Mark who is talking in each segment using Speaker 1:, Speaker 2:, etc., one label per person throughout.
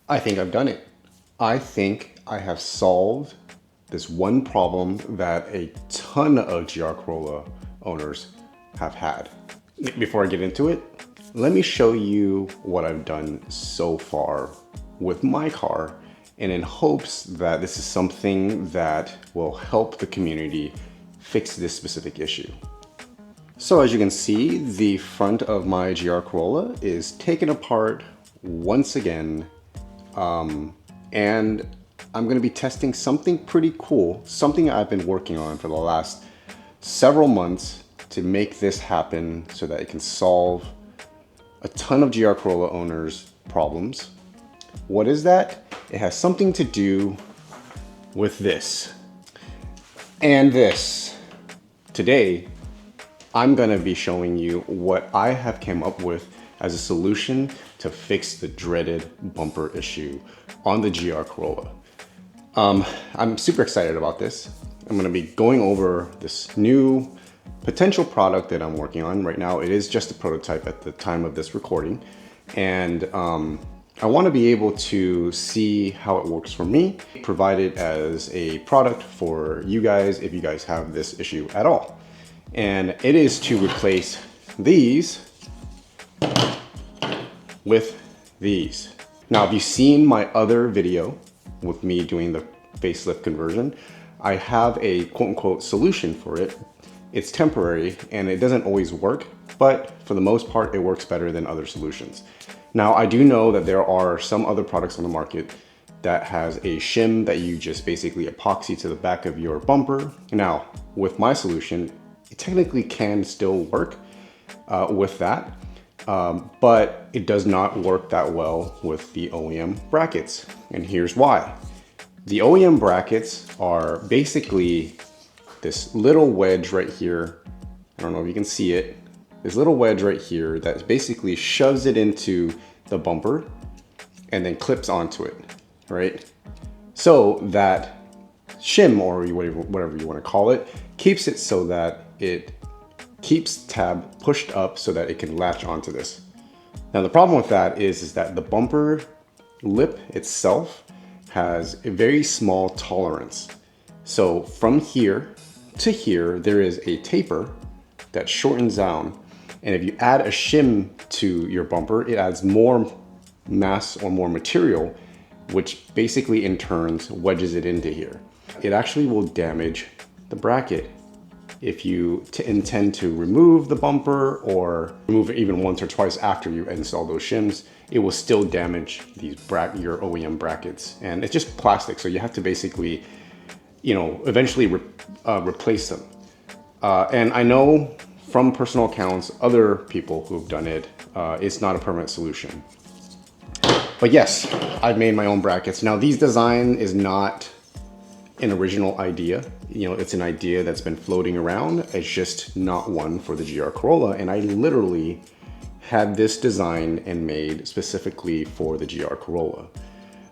Speaker 1: I think I've done it. I think I have solved this one problem that a ton of GR Corolla owners have had. Before I get into it, let me show you what I've done so far with my car, and in hopes that this is something that will help the community fix this specific issue. So as you can see, the front of my GR Corolla is taken apart once again, and I'm going to be testing something pretty cool, something I've been working on for the last several months to make this happen so that it can solve a ton of GR Corolla owners' problems. What is that? It has something to do with this and this. Today, I'm gonna be showing you what I have come up with as a solution to fix the dreaded bumper issue on the GR Corolla. I'm super excited about this. I'm gonna be going over this new potential product that I'm working on. Right now, it is just a prototype at the time of this recording. And I wanna be able to see how it works for me, provide it as a product for you guys if you guys have this issue at all. And it is to replace these with these. Now, if you've seen my other video with me doing the facelift conversion, I have a quote unquote solution for it. It's temporary and it doesn't always work, but for the most part, it works better than other solutions. Now, I do know that there are some other products on the market that has a shim that you just basically epoxy to the back of your bumper. Now, with my solution, it technically can still work with that, but it does not work that well with the OEM brackets. And here's why. The OEM brackets are basically this little wedge right here. I don't know if you can see it. This little wedge right here that basically shoves it into the bumper and then clips onto it, right? So that shim, or whatever you want to call it, keeps it so that it keeps tab pushed up so that it can latch onto this. Now the problem with that is that the bumper lip itself has a very small tolerance. So from here to here, there is a taper that shortens down. And if you add a shim to your bumper, it adds more mass or more material, which basically in turn wedges it into here. It actually will damage the bracket. If you intend to remove the bumper or remove it even once or twice after you install those shims, it will still damage these your OEM brackets. And it's just plastic, so you have to basically, eventually replace them. And I know from personal accounts, other people who've done it, it's not a permanent solution. But yes, I've made my own brackets. Now, these design is not an original idea. It's an idea that's been floating around. It's just not one for the GR Corolla. And I literally had this designed and made specifically for the GR Corolla.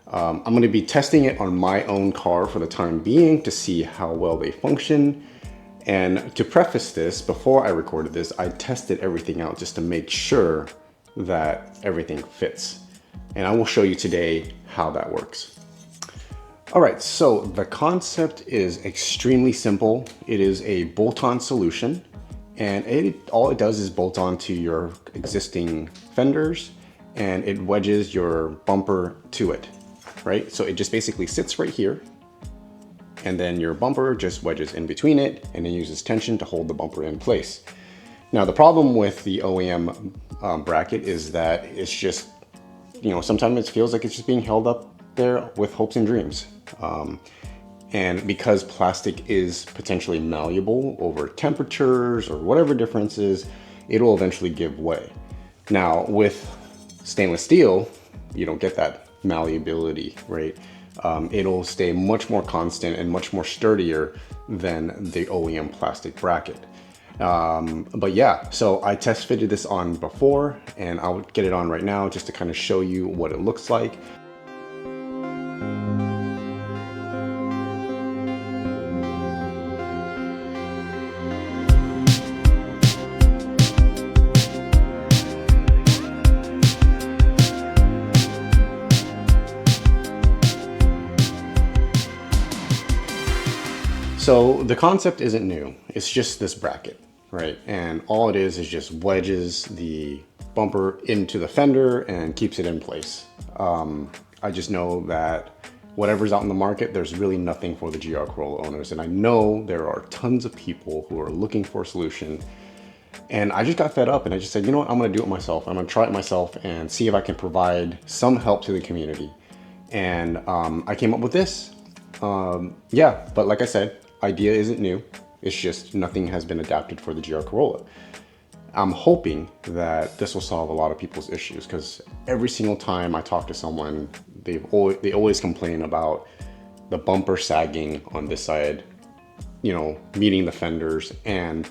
Speaker 1: I'm going to be testing it on my own car for the time being to see how well they function. And to preface this, before I recorded this, I tested everything out just to make sure that everything fits. And I will show you today how that works. All right, so the concept is extremely simple. It is a bolt-on solution, and all it does is bolt on to your existing fenders, and it wedges your bumper to it, right? So it just basically sits right here, and then your bumper just wedges in between it and then uses tension to hold the bumper in place. Now, the problem with the OEM bracket is that it's just, sometimes it feels like it's just being held up there with hopes and dreams. And because plastic is potentially malleable over temperatures or whatever differences, it will eventually give way. Now, with stainless steel, you don't get that malleability, right? It'll stay much more constant and much more sturdier than the OEM plastic bracket. But yeah, so I test fitted this on before, and I'll get it on right now just to kind of show you what it looks like. So the concept isn't new. It's just this bracket, right? And all it is just wedges the bumper into the fender and keeps it in place. I just know that whatever's out in the market, there's really nothing for the GR Corolla owners. And I know there are tons of people who are looking for a solution. And I just got fed up and I just said, you know what, I'm gonna do it myself. I'm gonna try it myself and see if I can provide some help to the community. And I came up with this. Yeah, but like I said, idea isn't new. It's just nothing has been adapted for the GR Corolla. I'm hoping that this will solve a lot of people's issues, because every single time I talk to someone, they always complain about the bumper sagging on this side, you know, meeting the fenders. And,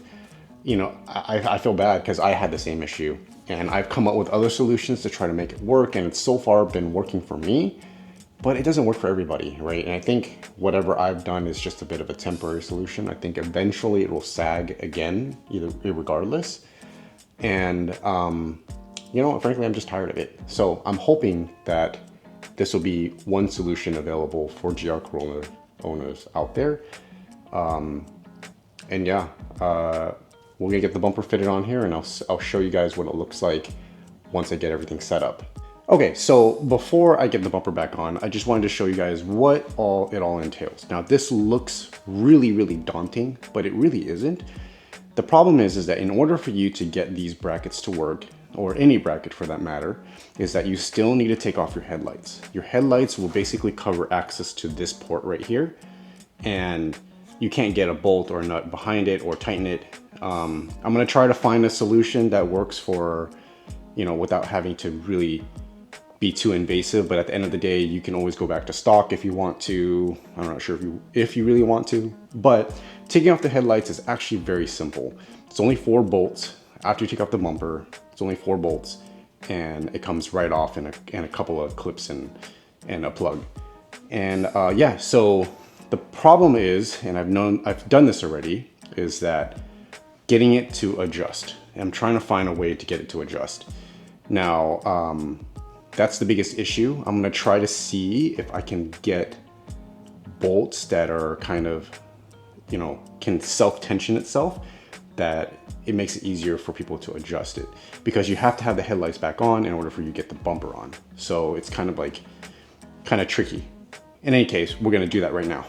Speaker 1: you know, I feel bad because I had the same issue, and I've come up with other solutions to try to make it work. And it's so far been working for me, but it doesn't work for everybody, right? And I think whatever I've done is just a bit of a temporary solution. I think eventually it will sag again, regardless. And, you know, frankly, I'm just tired of it. So I'm hoping that this will be one solution available for GR Corolla owners out there. And yeah, we're gonna get the bumper fitted on here, and I'll show you guys what it looks like once I get everything set up. Okay, so before I get the bumper back on, I just wanted to show you guys what it all entails. Now, this looks really, really daunting, but it really isn't. The problem is that in order for you to get these brackets to work, or any bracket for that matter, is that you still need to take off your headlights. Your headlights will basically cover access to this port right here, and you can't get a bolt or a nut behind it or tighten it. I'm gonna try to find a solution that works for, you know, without having to really be too invasive, but at the end of the day, you can always go back to stock if you want to. I'm not sure if you really want to, but taking off the headlights is actually very simple. It's only 4 bolts. After you take off the bumper, it's only 4 bolts, and it comes right off in a couple of clips and a plug. And yeah, so the problem is, and I've done this already, is that getting it to adjust. I'm trying to find a way to get it to adjust. Now, that's the biggest issue. I'm gonna try to see if I can get bolts that are kind of, you know, can self-tension itself, that it makes it easier for people to adjust it, because you have to have the headlights back on in order for you to get the bumper on. So it's kind of tricky. In any case, we're gonna do that right now.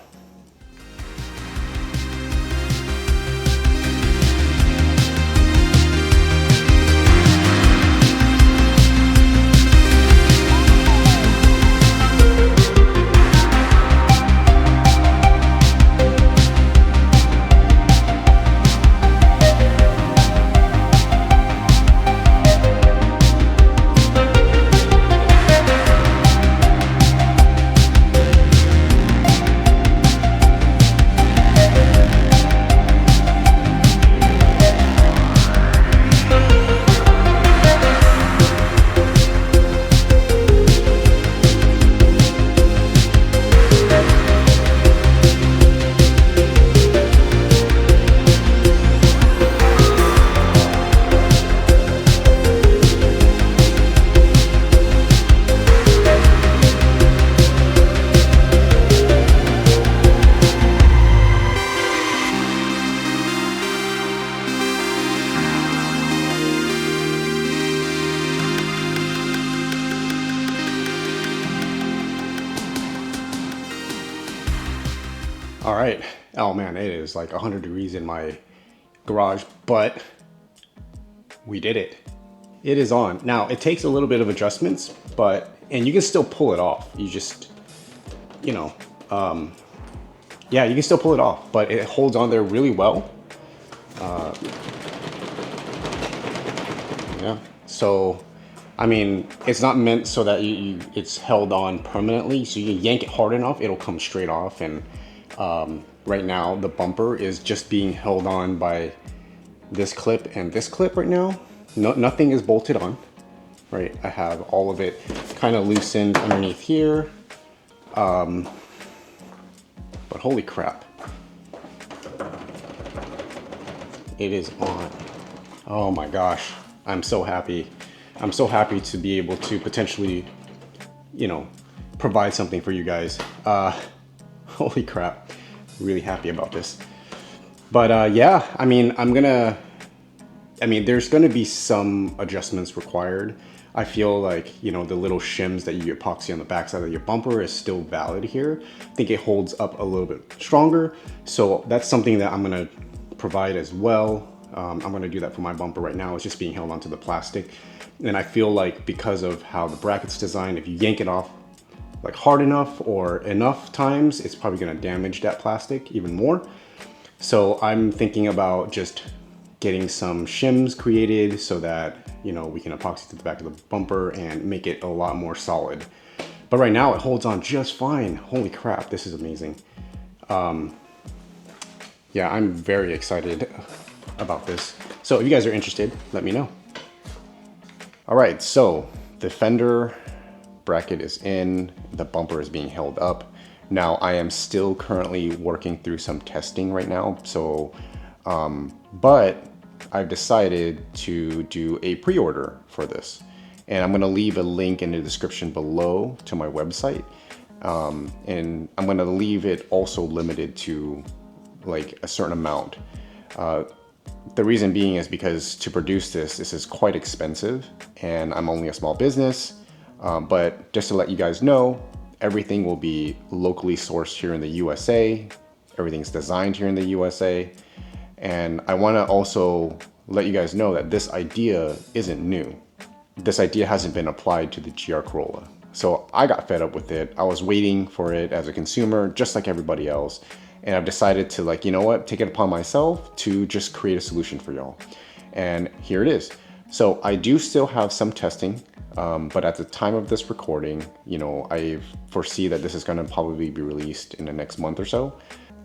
Speaker 1: All right. Oh man, it is like 100 degrees in my garage, but we did it. It is on. Now, it takes a little bit of adjustments, and you can still pull it off. You just, you know, yeah, you can still pull it off, but it holds on there really well. Yeah, so, I mean, it's not meant so that it's held on permanently, so you yank it hard enough, it'll come straight off. And right now, the bumper is just being held on by this clip and this clip right now. Nothing is bolted on, right? I have all of it kind of loosened underneath here. But holy crap. It is on. Oh my gosh. I'm so happy. I'm so happy to be able to potentially, you know, provide something for you guys. Holy crap. really happy about this. But yeah, I mean, there's going to be some adjustments required. I feel like, you know, the little shims that you epoxy on the backside of your bumper is still valid here. I think it holds up a little bit stronger. So that's something that I'm going to provide as well. I'm going to do that for my bumper right now. It's just being held onto the plastic. And I feel like because of how the bracket's designed, if you yank it off like hard enough or enough times, it's probably going to damage that plastic even more. So I'm thinking about just getting some shims created so that, you know, we can epoxy to the back of the bumper and make it a lot more solid. But right now it holds on just fine. Holy crap, this is amazing. Yeah, I'm very excited about this. So if you guys are interested, let me know. All right, so the fender bracket is in, the bumper is being held up. Now I am still currently working through some testing right now. So, but I've decided to do a pre-order for this. And I'm gonna leave a link in the description below to my website. And I'm gonna leave it also limited to like a certain amount. The reason being is because to produce this is quite expensive and I'm only a small business. But just to let you guys know, everything will be locally sourced here in the USA. Everything's designed here in the USA. And I want to also let you guys know that this idea isn't new. This idea hasn't been applied to the GR Corolla. So I got fed up with it. I was waiting for it as a consumer, just like everybody else. And I've decided to, like, you know what, take it upon myself to just create a solution for y'all. And here it is. So I do still have some testing, but at the time of this recording, you know, I foresee that this is going to probably be released in the next month or so.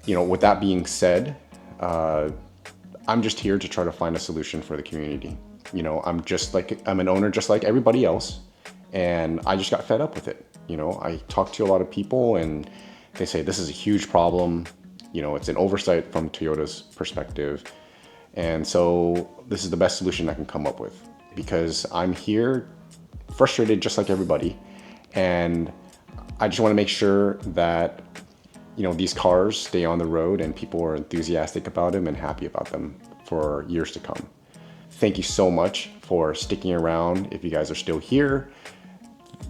Speaker 1: You know, with that being said, I'm just here to try to find a solution for the community. You know, I'm an owner just like everybody else, and I just got fed up with it. You know, I talked to a lot of people and they say this is a huge problem. You know, it's an oversight from Toyota's perspective. And so this is the best solution I can come up with because I'm here frustrated just like everybody. And I just want to make sure that, you know, these cars stay on the road and people are enthusiastic about them and happy about them for years to come. Thank you so much for sticking around. If you guys are still here,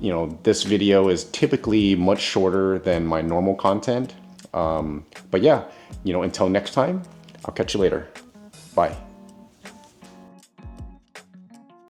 Speaker 1: you know, this video is typically much shorter than my normal content. But yeah, you know, until next time, I'll catch you later. Bye.